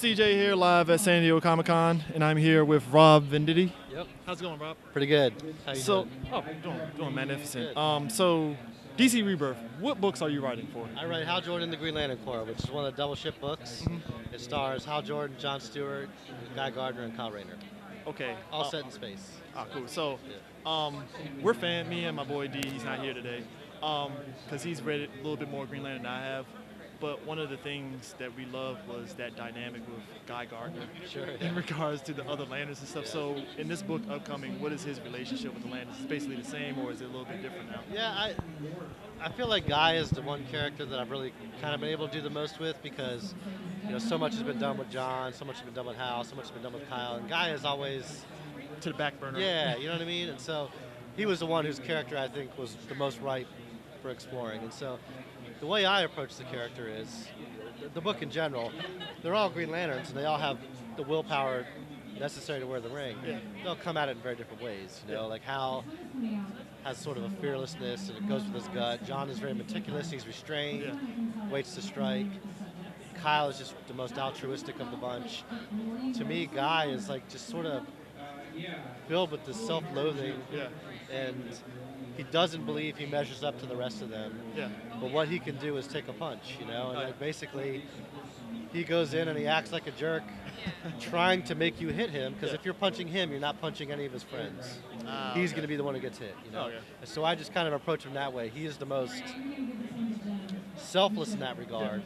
CJ here live at San Diego Comic-Con, and I'm here with Rob Venditti. Yep. How's it going, Rob? Pretty good. How you doing? Doing magnificent. Good. So DC Rebirth, what books are you writing for? I write Hal Jordan, the Green Lantern Corps, which is one of the double ship books. Mm-hmm. It stars Hal Jordan, John Stewart, Guy Gardner, and Kyle Rayner. Okay. All set in space. Cool. So, Yeah. we're me and my boy D, he's not here today, because he's read a little bit more Green Lantern than I have. But one of the things that we loved was that dynamic with Guy Gardner Sure. in regards to the other Lanterns and stuff. Yeah. So in this book upcoming, what is his relationship with the Lanterns? Is it basically the same, or is it a little bit different now? Yeah, I feel like Guy is the one character that I've really kind of been able to do the most with because, so much has been done with John, so much has been done with Hal, so much has been done with Kyle, and Guy is always To the back burner. Yeah, you know what I mean? And so he was the one whose character I think was the most ripe for exploring. And so the way I approach the character is, the book in general, they're all Green Lanterns and they all have the willpower necessary to wear the ring. Yeah. They'll come at it in very different ways. Like Hal has sort of a fearlessness and it goes with his gut. John is very meticulous, he's restrained, waits to strike. Kyle is just the most altruistic of the bunch. To me, Guy is like just sort of filled with this self-loathing, and he doesn't believe he measures up to the rest of them. Yeah. But what he can do is take a punch, and like basically he goes in and he acts like a jerk, trying to make you hit him, because if you're punching him, you're not punching any of his friends. He's going to be the one who gets hit. And so I just kind of approach him that way. He is the most selfless in that regard.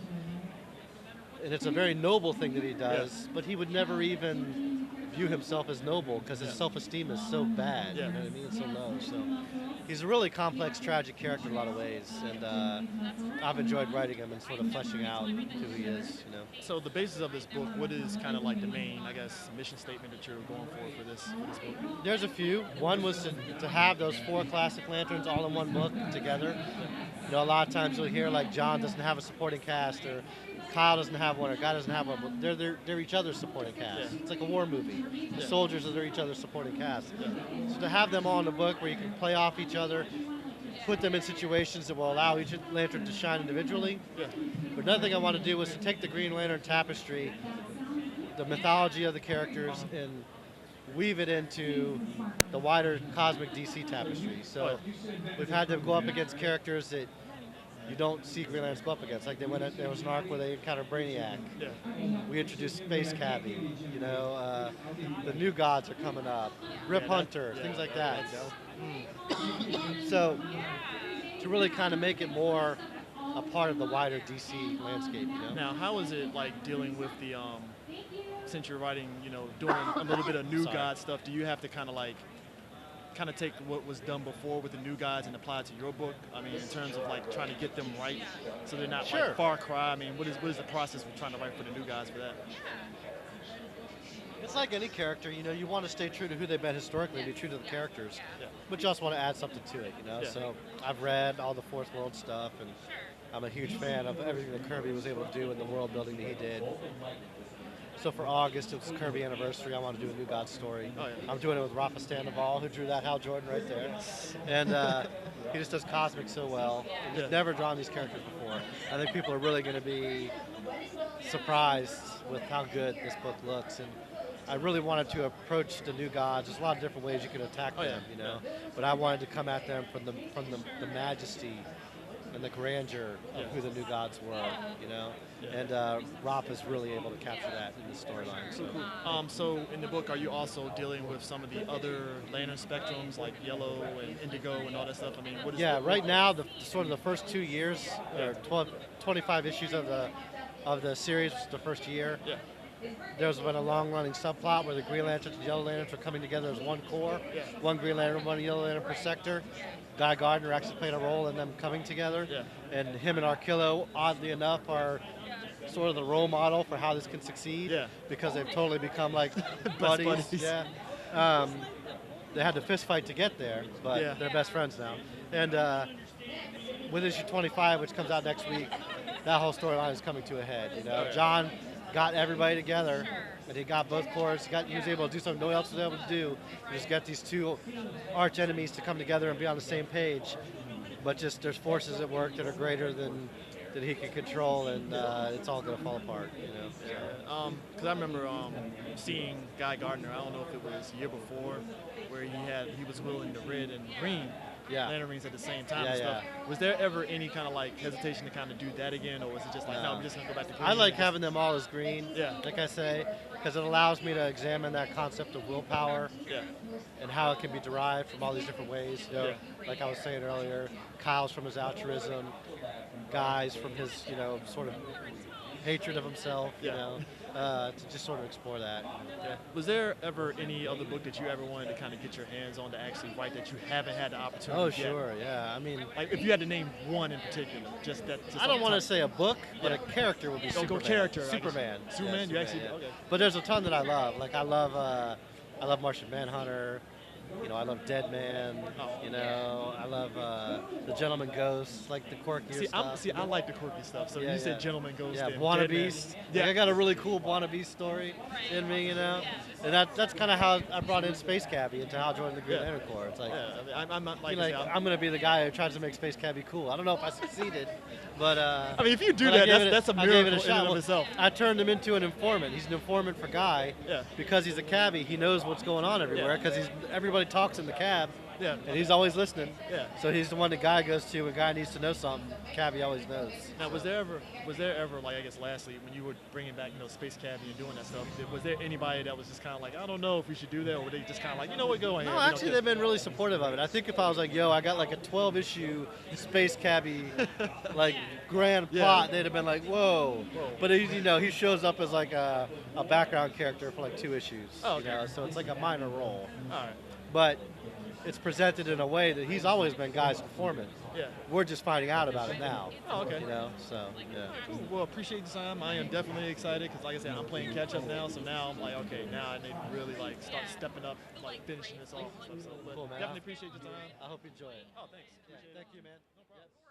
And it's a very noble thing that he does, but he would never even view himself as noble because his self-esteem is so bad, you know what I mean, it's so low. So he's a really complex, tragic character in a lot of ways, and I've enjoyed writing him and sort of fleshing out who he is. So the basis of this book, what is kind of like the main, I guess, mission statement that you're going for this book? There's a few. One was to have those 4 classic lanterns all in one book together. A lot of times you'll hear like John doesn't have a supporting cast, or Kyle doesn't have one, or Guy doesn't have one, but they're each other's supporting cast. It's like a war movie. The soldiers are each other's supporting cast. So to have them all in a book where you can play off each other, put them in situations that will allow each lantern to shine individually. But another thing I want to do was to take the Green Lantern tapestry, the mythology of the characters, and weave it into the wider cosmic DC tapestry. So we've had them go up against characters that you don't see Green Lanterns go up against. Like there was an arc where they encountered Brainiac. We introduced Space Cabbie. The new gods are coming up. Rip Hunter, things like that. So to really kind of make it more a part of the wider DC landscape. Now, how is it like dealing with the since you're writing, doing a little bit of new god stuff? Do you have to kind of take what was done before with the new gods and apply it to your book? I mean, in terms of like trying to get them right, so they're not like far cry. I mean, what is the process of trying to write for the new gods for that? It's like any character, you want to stay true to who they've been historically, be true to the characters, but you also want to add something to it, So I've read all the Fourth World stuff, and I'm a huge fan of everything that Kirby was able to do in the world building that he did. So for August, it's Kirby anniversary. I want to do a new God story. I'm doing it with Rafa Sandoval, who drew that Hal Jordan right there. And he just does cosmic so well. He's never drawn these characters before. I think people are really going to be surprised with how good this book looks. And I really wanted to approach the new gods. There's a lot of different ways you can attack them, But I wanted to come at them from the majesty and the grandeur of who the new gods were, And Rop is really able to capture that in the storyline. So in the book, are you also dealing with some of the other lantern spectrums, like yellow and indigo and all that stuff? I mean, what is right now, the first 2 years, or 25 issues of the series, the first year. There's been a long-running subplot where the Green Lanterns and Yellow Lanterns are coming together as one core. One Green Lantern, one Yellow Lantern per sector. Guy Gardner actually played a role in them coming together. And him and Arkillo, oddly enough, are sort of the role model for how this can succeed. Because they've totally become like buddies. They had to fist fight to get there, but they're best friends now. And with issue 25, which comes out next week, that whole storyline is coming to a head. John got everybody together, and he got both corps. He was able to do something no one else was able to do. Just get these two arch enemies to come together and be on the same page. but just there's forces at work that are greater than he can control, and it's all going to fall apart. So. Because I remember seeing Guy Gardner. I don't know if it was the year before, where he was wielding the red and green lantern rings at the same time and stuff. Was there ever any kind of like hesitation to kind of do that again, or was it just like, no, I'm just gonna go back to green? I like having them all as green. Yeah. Like I say, because it allows me to examine that concept of willpower. Yeah. And how it can be derived from all these different ways. Like I was saying earlier, Kyle's from his altruism, Guy's from his, sort of hatred of himself, to just sort of explore that. Yeah. Was there ever any other book that you ever wanted to kind of get your hands on to actually write that you haven't had the opportunity yet? Oh, sure, yeah. I mean, like if you had to name one in particular, just that. I don't want to say a book, but a character would be Superman. Go character. Superman. Superman. Yeah, you actually yeah. okay. But there's a ton that I love. Like I love Martian Manhunter. I love Dead Man. I love The Gentleman Ghost, like the quirkier stuff. I like the quirky stuff. So you said Gentleman Ghost. Yeah, and Buona Dead Man. Beast. Yeah, I got a really cool Buona Beast story in me, And that's kind of how I brought in Space Cabbie into how I joined the Green Lantern Corps. It's like, I'm not like I'm going to be the guy who tries to make Space Cabbie cool. I don't know if I succeeded, but I mean, if you do that, that's a miracle in and of itself. I turned him into an informant. He's an informant for Guy because he's a cabbie. He knows what's going on everywhere because everybody talks in the cab. Yeah. And he's always listening. Yeah. So he's the one that Guy goes to when Guy needs to know something. Cabbie always knows. Now, was there ever, like, I guess lastly, when you were bringing back, Space Cabbie and doing that stuff, was there anybody that was just kind of like, I don't know if we should do that, or were they just kind of like, you know what, go ahead? No, actually, they've been really supportive of it. I think if I was like, yo, I got like a 12-issue Space Cabbie, like, grand plot, they'd have been like, whoa. But, he shows up as like a background character for like 2 issues. Oh, okay. So it's like a minor role. All right. But it's presented in a way that he's always been Guy's informant. Yeah. We're just finding out about it now. Oh, okay. So, yeah. Cool. Well, appreciate the time. I am definitely excited because, like I said, I'm playing catch up now. So now I'm like, okay, now I need to really like start stepping up, like finishing this off and stuff. So, but cool, man. definitely appreciate your time. I hope you enjoy it. Oh, thanks. Yeah, thank you, man. No problem.